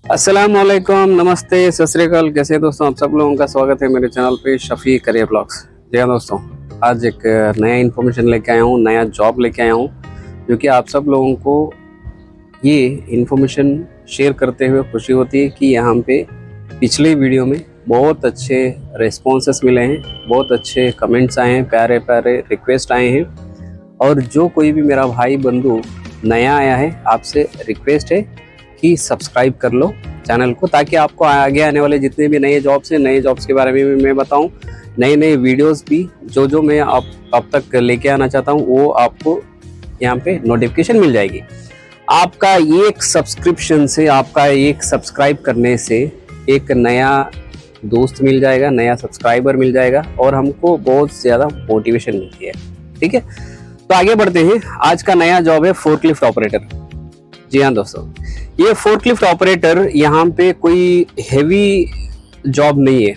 अस्सलाम वालेकुम, नमस्ते, सत श्री अकाल। कैसे हैं दोस्तों? आप सब लोगों का स्वागत है मेरे चैनल पे शफी करियर ब्लॉग्स। जी हाँ दोस्तों, आज एक नया इन्फॉर्मेशन लेके आया हूँ, नया जॉब लेके आया हूँ, जो कि आप सब लोगों को ये इन्फॉर्मेशन शेयर करते हुए खुशी होती है कि यहाँ पे पिछले वीडियो में बहुत अच्छे रिस्पॉन्सेस मिले हैं, बहुत अच्छे कमेंट्स आए हैं, प्यारे प्यारे रिक्वेस्ट आए हैं। और जो कोई भी मेरा भाई बंधु नया आया है, आपसे रिक्वेस्ट है कि सब्सक्राइब कर लो चैनल को, ताकि आपको आगे आने वाले जितने भी नए जॉब्स हैं, नए जॉब्स के बारे में भी मैं बताऊं, नए नए वीडियोस भी जो मैं अब तक लेके आना चाहता हूं, वो आपको यहाँ पे नोटिफिकेशन मिल जाएगी। आपका एक सब्सक्रिप्शन से, आपका एक सब्सक्राइब करने से एक नया दोस्त मिल जाएगा, नया सब्सक्राइबर मिल जाएगा और हमको बहुत ज़्यादा मोटिवेशन मिलती है। ठीक है, तो आगे बढ़ते हैं। आज का नया जॉब है फोर्कलिफ्ट ऑपरेटर। जी हाँ दोस्तों, ये फोर्कलिफ्ट ऑपरेटर यहाँ पे कोई हेवी जॉब नहीं है।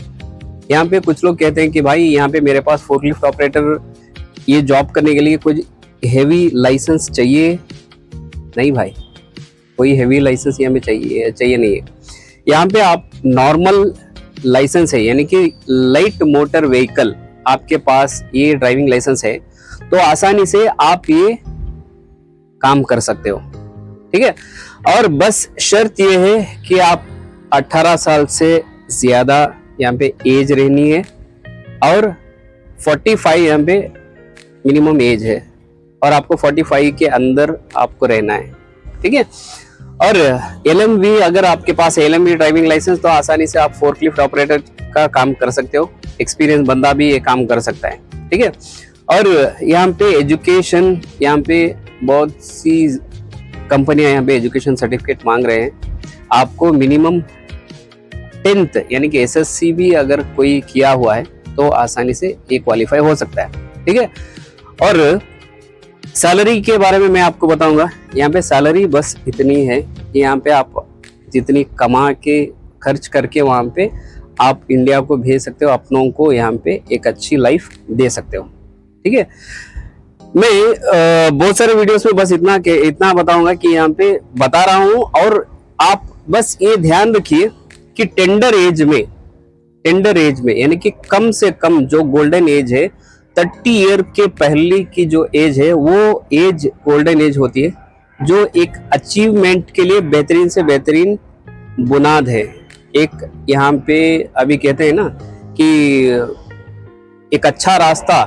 यहाँ पे कुछ लोग कहते हैं कि भाई यहाँ पे मेरे पास फोर्कलिफ्ट ऑपरेटर ये जॉब करने के लिए कुछ हेवी लाइसेंस चाहिए। नहीं भाई, कोई हेवी लाइसेंस यहाँ पे चाहिए नहीं है। यहाँ पे आप नॉर्मल लाइसेंस है, यानी कि लाइट मोटर व्हीकल आपके पास ये ड्राइविंग लाइसेंस है, तो आसानी से आप ये काम कर सकते हो। ठीक है, और बस शर्त ये है कि आप 18 साल से ज्यादा यहाँ पे एज रहनी है और 45 यहाँ पे मिनिमम एज है, और आपको 45 के अंदर आपको रहना है। ठीक है, और LMV, अगर आपके पास LMV ड्राइविंग लाइसेंस, तो आसानी से आप फोर्कलिफ्ट ऑपरेटर का काम कर सकते हो। एक्सपीरियंस बंदा भी ये काम कर सकता है। ठीक है, और यहाँ पे एजुकेशन, यहाँ पे बहुत सी कंपनियां यहाँ पे एजुकेशन सर्टिफिकेट मांग रहे हैं। आपको मिनिमम 10th यानी कि SSC भी अगर कोई किया हुआ है तो आसानी से ये क्वालिफाई हो सकता है। ठीक है, और सैलरी के बारे में मैं आपको बताऊंगा। यहाँ पे सैलरी बस इतनी है कि यहाँ पे आप जितनी कमा के खर्च करके वहाँ पे आप इंडिया को भेज सकते हो, अपनों को यहाँ पे एक अच्छी लाइफ दे सकते हो। ठीक है, मैं बहुत सारे वीडियोस में बस इतना बताऊंगा कि यहाँ पे बता रहा हूँ, और आप बस ये ध्यान रखिए कि टेंडर एज में यानी कि कम से कम जो गोल्डन एज है, 30 ईयर के पहले की जो एज है, वो एज गोल्डन एज होती है, जो एक अचीवमेंट के लिए बेहतरीन से बेहतरीन बुनियाद है। एक यहाँ पे अभी कहते हैं ना कि एक अच्छा रास्ता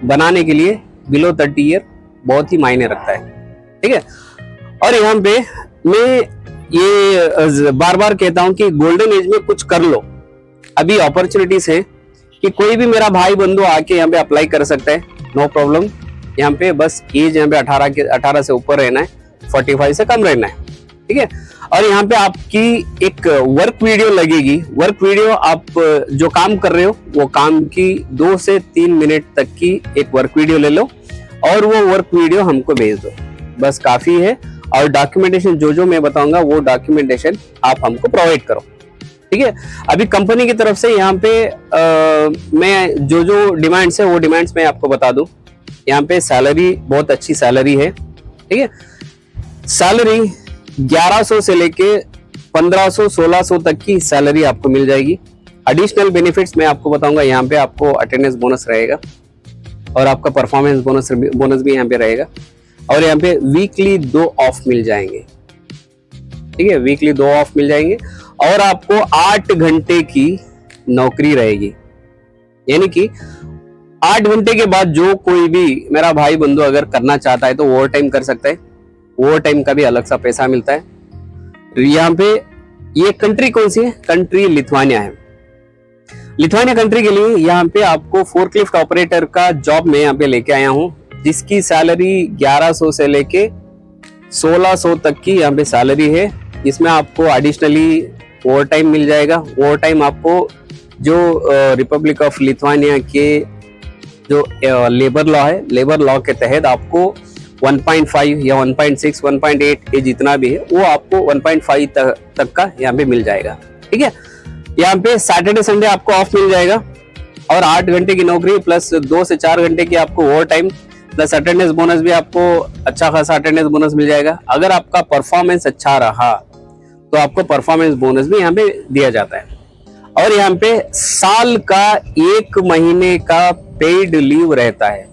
बनाने के लिए बिलो 30 ईयर बहुत ही मायने रखता है। ठीक है, और यहाँ पे मैं ये बार बार कहता हूँ कि गोल्डन एज में कुछ कर लो। अभी अपॉर्चुनिटीज है कि कोई भी मेरा भाई बंधु आके यहाँ पे अप्लाई कर सकता है, नो प्रॉब्लम। यहाँ पे बस एज यहाँ पे 18 से ऊपर रहना है, 45 से कम रहना है। ठीक है, और यहाँ पे आपकी एक वर्क वीडियो लगेगी। वर्क वीडियो, आप जो काम कर रहे हो वो काम की 2 से 3 मिनट तक की एक वर्क वीडियो ले लो और वो वर्क वीडियो हमको भेज दो, बस काफी है। और डॉक्यूमेंटेशन जो मैं बताऊंगा वो डॉक्यूमेंटेशन आप हमको प्रोवाइड करो। ठीक है, अभी कंपनी की तरफ से यहाँ पे मैं जो डिमांड्स है वो डिमांड्स मैं आपको बता दूं। यहाँ पे सैलरी बहुत अच्छी सैलरी है। ठीक है, सैलरी 1100 से लेके 1500 1600 तक की सैलरी आपको मिल जाएगी। एडिशनल बेनिफिट्स मैं आपको बताऊंगा। यहाँ पे आपको अटेंडेंस बोनस रहेगा और आपका परफॉर्मेंस बोनस भी यहाँ पे रहेगा, और यहाँ पे वीकली 2 ऑफ मिल जाएंगे। ठीक है, वीकली 2 ऑफ मिल जाएंगे, और आपको 8 घंटे की नौकरी रहेगी। यानी कि 8 घंटे के बाद जो कोई भी मेरा भाई बंधु अगर करना चाहता है तो ओवर टाइम कर सकता है। ओवर टाइम का भी अलग सा पैसा मिलता है। यहाँ पे ये कंट्री कौन सी है? कंट्री लिथुआनिया है। लिथुआनिया कंट्री के लिए यहाँ पे आपको फोर्कलिफ्ट ऑपरेटर का जॉब मैं यहाँ पे लेके आया हूँ, जिसकी सैलरी 1100 से लेके 1600 तक की यहाँ पे सैलरी है। इसमें आपको एडिशनली ओवर टाइम मिल जाएगा। ओवर टाइम आपको जो रिपब्लिक ऑफ लिथुआनिया के जो लेबर लॉ है, लेबर लॉ के तहत आपको 1.5 या 1.6 1.8 ये जितना भी है वो आपको 1.5 तक का यहाँ पे मिल जाएगा। ठीक है, यहाँ पे सैटरडे संडे आपको ऑफ मिल जाएगा, और 8 घंटे की नौकरी प्लस 2 से 4 घंटे की आपको over time plus attendance bonus भी आपको अच्छा खासा अटेंडेंस बोनस मिल जाएगा। अगर आपका परफॉर्मेंस अच्छा रहा तो आपको परफॉर्मेंस बोनस भी यहाँ पे दिया जाता है। और यहाँ पे साल का 1 महीने का पेड लीव रहता है,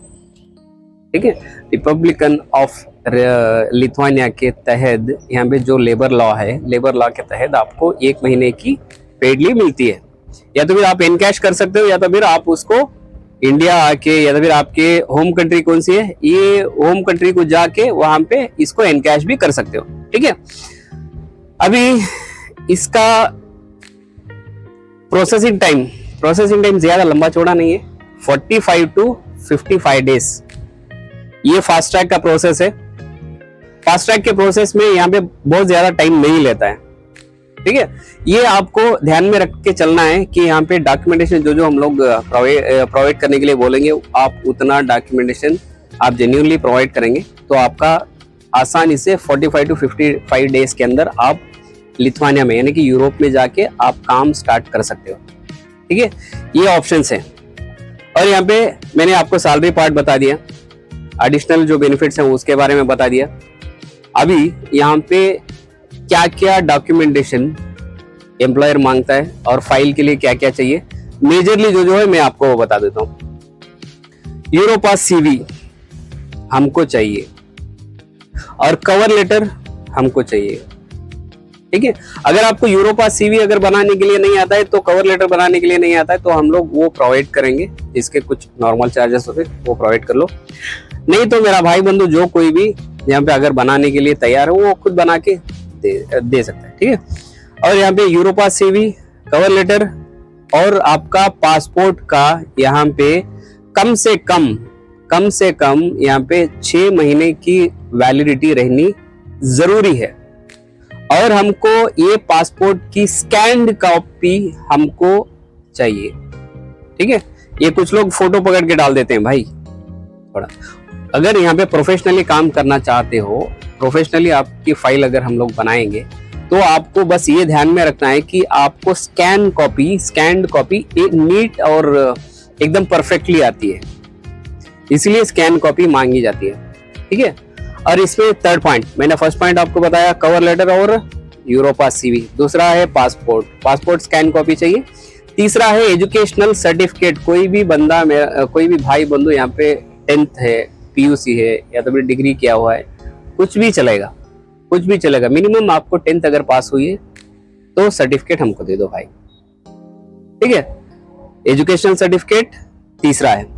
ठीक है। रिपब्लिकन ऑफ लिथुआनिया के तहत यहाँ पे जो लेबर लॉ है, लेबर लॉ के तहत आपको 1 महीने की पेड लीव मिलती है। या तो फिर आप इनकैश कर सकते हो, या तो फिर आप उसको इंडिया आके, या तो फिर आपके होम कंट्री कौन सी है, ये होम कंट्री को जाके वहां पे इसको इनकैश भी कर सकते हो, ठीक है। अभी इसका प्रोसेसिंग टाइम ज्यादा लंबा चौड़ा नहीं है, 45 to 55 डेज ये फास्ट ट्रैक का प्रोसेस है। फास्ट ट्रैक के प्रोसेस में यहाँ पे बहुत ज्यादा टाइम नहीं लेता है, ठीक है। ये आपको ध्यान में रख के चलना है कि यहाँ पे डॉक्यूमेंटेशन जो हम लोग प्रोवाइड करने के लिए बोलेंगे, आप उतना डॉक्यूमेंटेशन आप जेन्युइनली प्रोवाइड करेंगे तो आपका आसानी से 45 to 55 डेज के अंदर आप लिथुआनिया में यानी कि यूरोप में जाके आप काम स्टार्ट कर सकते हो, ठीक है। ये ऑप्शंस हैं। और यहाँ पे मैंने आपको सैलरी पार्ट बता दिया, एडिशनल जो बेनिफिट्स हैं उसके बारे में बता दिया। अभी यहाँ पे क्या क्या डॉक्यूमेंटेशन एम्प्लॉयर मांगता है और फाइल के लिए क्या क्या चाहिए, मेजरली जो है मैं आपको वो बता देता हूँ। यूरोपास सीवी हमको चाहिए और कवर लेटर हमको चाहिए, ठीक है। अगर आपको यूरोपास सीवी अगर बनाने के लिए नहीं आता है, तो कवर लेटर बनाने के लिए नहीं आता है, तो हम लोग वो प्रोवाइड करेंगे, इसके कुछ नॉर्मल चार्जेस होते हैं, वो प्रोवाइड कर लो। नहीं तो मेरा भाई बंधु जो कोई भी यहाँ पे अगर बनाने के लिए तैयार है वो खुद बना के दे सकता है, ठीक है। और यहाँ पे यूरोपास सीवी, कवर लेटर और आपका पासपोर्ट का यहाँ पे कम से कम यहाँ पे 6 महीने की वैलिडिटी रहनी जरूरी है। और हमको ये पासपोर्ट की स्कैन्ड कॉपी हमको चाहिए, ठीक है। ये कुछ लोग फोटो पकड़ के डाल देते हैं भाई, थोड़ा अगर यहाँ पे प्रोफेशनली काम करना चाहते हो, प्रोफेशनली आपकी फाइल अगर हम लोग बनाएंगे, तो आपको बस ये ध्यान में रखना है कि आपको स्कैंड कॉपी नीट और एकदम परफेक्टली आती है, इसलिए स्कैन कॉपी मांगी जाती है, ठीक है। और इसमें थर्ड पॉइंट, मैंने फर्स्ट पॉइंट आपको बताया कवर लेटर और यूरोपास सीवी, दूसरा है पासपोर्ट स्कैन कॉपी चाहिए, तीसरा है एजुकेशनल सर्टिफिकेट। कोई भी भाई बंधु यहाँ पे 10th है, PUC है, या तो फिर डिग्री किया हुआ है, कुछ भी चलेगा, मिनिमम आपको 10th अगर पास हुई है तो सर्टिफिकेट हमको दे दो भाई, ठीक है। एजुकेशनल सर्टिफिकेट तीसरा है।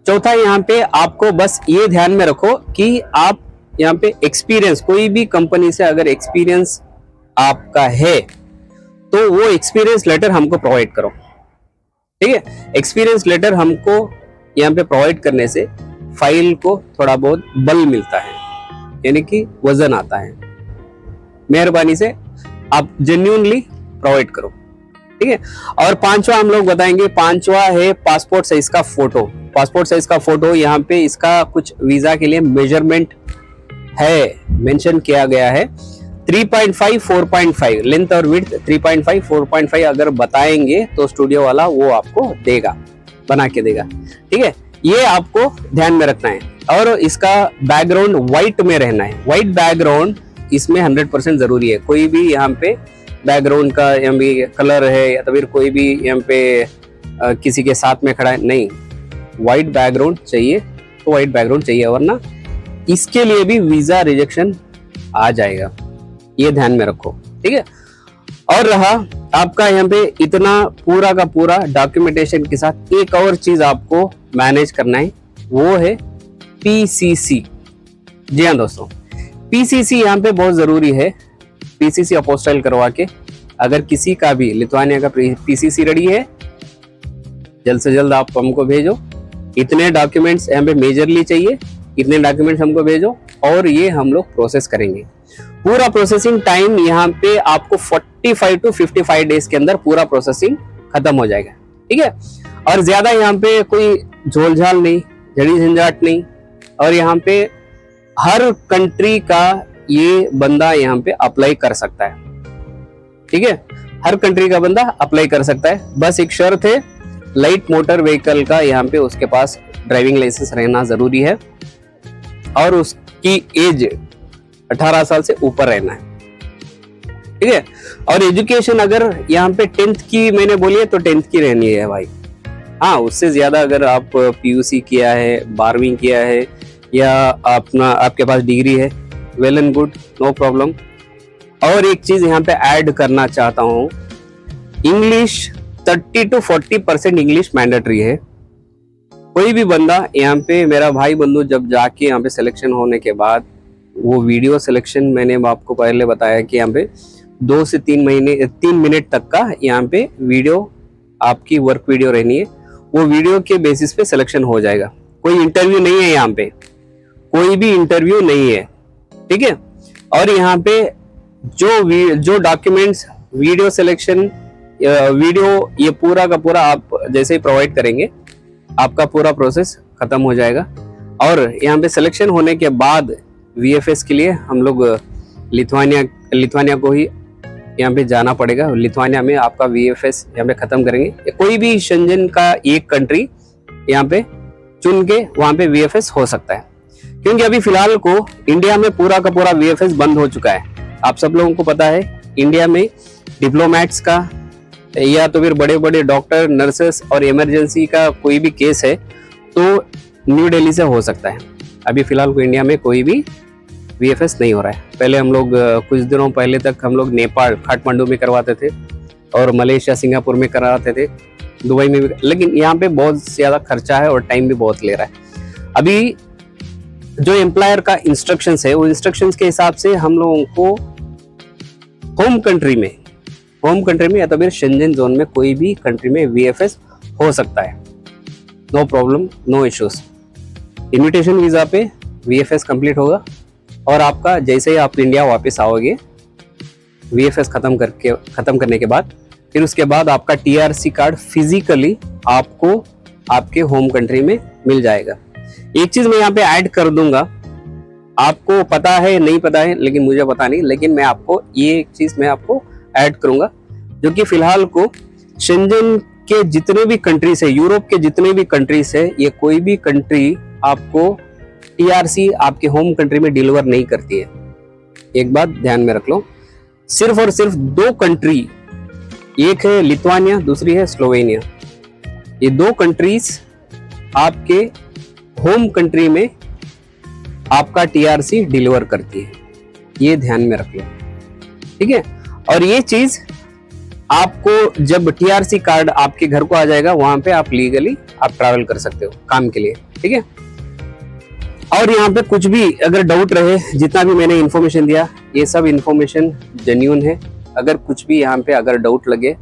चौथा यहाँ पे आपको बस ये ध्यान में रखो कि आप यहाँ पे एक्सपीरियंस, कोई भी कंपनी से अगर एक्सपीरियंस आपका है तो वो एक्सपीरियंस लेटर हमको प्रोवाइड करो, ठीक है। एक्सपीरियंस लेटर हमको यहाँ पे प्रोवाइड करने से फाइल को थोड़ा बहुत बल मिलता है, यानी कि वजन आता है। मेहरबानी से आप जेन्युइनली प्रोवाइड करो, ठीक है। और पांचवा हम लोग बताएंगे, पांचवा है पासपोर्ट साइज का फोटो। यहाँ पे इसका कुछ वीजा के लिए मेजरमेंट है, मेंशन किया गया है 3.5 4.5 लेंथ और विड्थ 3.5 4.5 अगर बताएंगे तो स्टूडियो वाला वो आपको देगा, बना के देगा, ठीक है। ये आपको ध्यान में रखना है। और इसका बैकग्राउंड व्हाइट में रहना है, व्हाइट बैकग्राउंड इसमें 100% जरूरी है। कोई भी यहाँ पे बैकग्राउंड का यहाँ भी कलर है या तो फिर कोई भी यहाँ पे किसी के साथ में खड़ा है, नहीं, व्हाइट बैकग्राउंड चाहिए तो व्हाइट बैकग्राउंड चाहिए, वरना इसके लिए भी वीजा रिजेक्शन आ जाएगा, ये ध्यान में रखो, ठीक है। और रहा आपका यहाँ पे इतना पूरा का पूरा डॉक्यूमेंटेशन के साथ एक और चीज आपको मैनेज करना है, वो है PCC। जी हाँ दोस्तों, PCC यहाँ पे बहुत जरूरी है। PCC अपोस्टाइल करवा के अगर किसी का भी लिथुआनिया का PCC रेडी है, जल्द से जल्द आप हमको भेजो। इतने डॉक्यूमेंट्स यहाँ पे मेजरली चाहिए, इतने डॉक्यूमेंट्स हमको भेजो और ये हम लोग प्रोसेस करेंगे। पूरा प्रोसेसिंग टाइम यहाँ पे आपको 45 to 55 डेज के अंदर पूरा प्रोसेसिंग खत्म हो जाएगा, ठीक है। और ज्यादा यहाँ पे कोई झोलझाल नहीं, झड़ी झंझाट नहीं। और यहाँ पे हर कंट्री का ये बंदा यहाँ पे अप्लाई कर सकता है, ठीक है। हर कंट्री का बंदा अप्लाई कर सकता है। बस एक शर्त है, लाइट मोटर व्हीकल का यहाँ पे उसके पास ड्राइविंग लाइसेंस रहना जरूरी है और उसकी एज 18 साल से ऊपर रहना है, ठीक है। और एजुकेशन अगर यहाँ पे 10th की मैंने बोली है तो 10th की रहनी है भाई। हाँ, उससे ज्यादा अगर आप पीयूसी किया है, 12वीं किया है, या आपके पास डिग्री है, well and good, no problem. और एक चीज यहाँ पे ऐड करना चाहता हूँ, इंग्लिश 30 to 40% इंग्लिश मैंडेटरी है। कोई भी बंदा यहाँ पे, मेरा भाई बंधु जब जाके यहाँ पे सिलेक्शन होने के बाद वो वीडियो सिलेक्शन, मैंने आपको पहले बताया कि यहाँ पे 2 से 3 मिनट तक का यहाँ पे वीडियो, आपकी वर्क वीडियो रहनी है। वो वीडियो के बेसिस पे सिलेक्शन हो जाएगा। कोई इंटरव्यू नहीं है यहाँ पे, कोई भी इंटरव्यू नहीं है, ठीक है। और यहाँ पे जो डॉक्यूमेंट्स, वीडियो सिलेक्शन, वीडियो, ये पूरा का पूरा आप जैसे ही प्रोवाइड करेंगे आपका पूरा प्रोसेस खत्म हो जाएगा। और यहाँ पे सिलेक्शन होने के बाद वीएफएस के लिए हम लोग लिथुआनिया को ही यहाँ पे जाना पड़ेगा। लिथुआनिया में आपका वीएफएस यहाँ पे खत्म करेंगे। कोई भी शेंजन का एक कंट्री यहाँ पे चुन के वहां पे वीएफएस हो सकता है, क्योंकि अभी फिलहाल को इंडिया में पूरा का पूरा वीएफएस बंद हो चुका है। आप सब लोगों को पता है, इंडिया में डिप्लोमेट्स का या तो फिर बड़े बड़े डॉक्टर, नर्सेस और इमरजेंसी का कोई भी केस है तो न्यू दिल्ली से हो सकता है। अभी फिलहाल को इंडिया में कोई भी वीएफएस नहीं हो रहा है। पहले हम लोग कुछ दिनों पहले तक हम लोग नेपाल काठमांडू में करवाते थे और मलेशिया, सिंगापुर में करवाते थे, दुबई में भी, लेकिन यहाँ पे बहुत ज्यादा खर्चा है और टाइम भी बहुत ले रहा है। अभी जो एम्प्लॉयर का इंस्ट्रक्शंस है, वो इंस्ट्रक्शंस के हिसाब से हम लोगों को होम कंट्री में या तो फिर शेंजन जोन में कोई भी कंट्री में वीएफएस हो सकता है। No problem, no issues. Invitation visa पे वीएफएस कंप्लीट होगा और आपका जैसे ही आप इंडिया वापस आओगे, वीएफएस खत्म करने के बाद, फिर उसके बाद आपका टीआरसी कार्ड फिजिकली आपको आपके होम कंट्री में मिल जाएगा। एक चीज मैं यहाँ पे ऐड कर दूंगा, आपको पता है नहीं पता है, लेकिन मुझे पता नहीं, लेकिन मैं आपको ये एक चीज मैं आपको ऐड करूंगा, जो कि फिलहाल को शेंजन के जितने भी कंट्रीज है, यूरोप के जितने भी कंट्रीज है, ये कोई भी कंट्री आपको टीआरसी आपके होम कंट्री में डिलीवर नहीं करती है। एक बात ध्यान में रख लो, सिर्फ और सिर्फ 2 कंट्री, एक है लिथुआनिया, दूसरी है स्लोवेनिया, ये 2 कंट्रीज आपके होम कंट्री में आपका टीआरसी डिलीवर करती है। ये ध्यान में रख लो, ठीक है। और ये चीज आपको जब टीआरसी कार्ड आपके घर को आ जाएगा, वहां पे आप लीगली आप ट्रैवल कर सकते हो काम के लिए, ठीक है। और यहाँ पे कुछ भी अगर डाउट रहे, जितना भी मैंने इन्फॉर्मेशन दिया, ये सब इन्फॉर्मेशन जेन्युइन है। अगर कुछ भी यहाँ पे अगर डाउट लगे,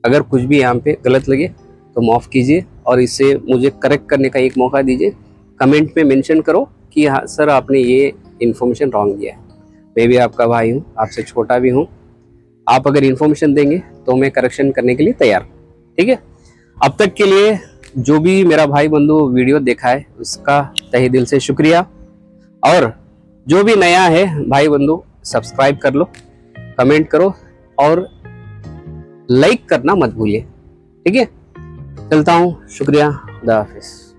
अगर कुछ भी यहाँ पे गलत लगे तो माफ कीजिए और इससे मुझे करेक्ट करने का एक मौका दीजिए। कमेंट में मेंशन करो कि हाँ सर, आपने ये इन्फॉर्मेशन रॉन्ग दिया है। मैं भी आपका भाई हूँ, आपसे छोटा भी हूँ। आप अगर इन्फॉर्मेशन देंगे तो मैं करेक्शन करने के लिए तैयार हूँ, ठीक है। अब तक के लिए जो भी मेरा भाई बंधु वीडियो देखा है उसका तहे दिल से शुक्रिया। और जो भी नया है भाई बंधु, सब्सक्राइब कर लो, कमेंट करो और लाइक करना मत भूलिए, ठीक है। चलता हूँ, शुक्रिया, खुदा हाफिज।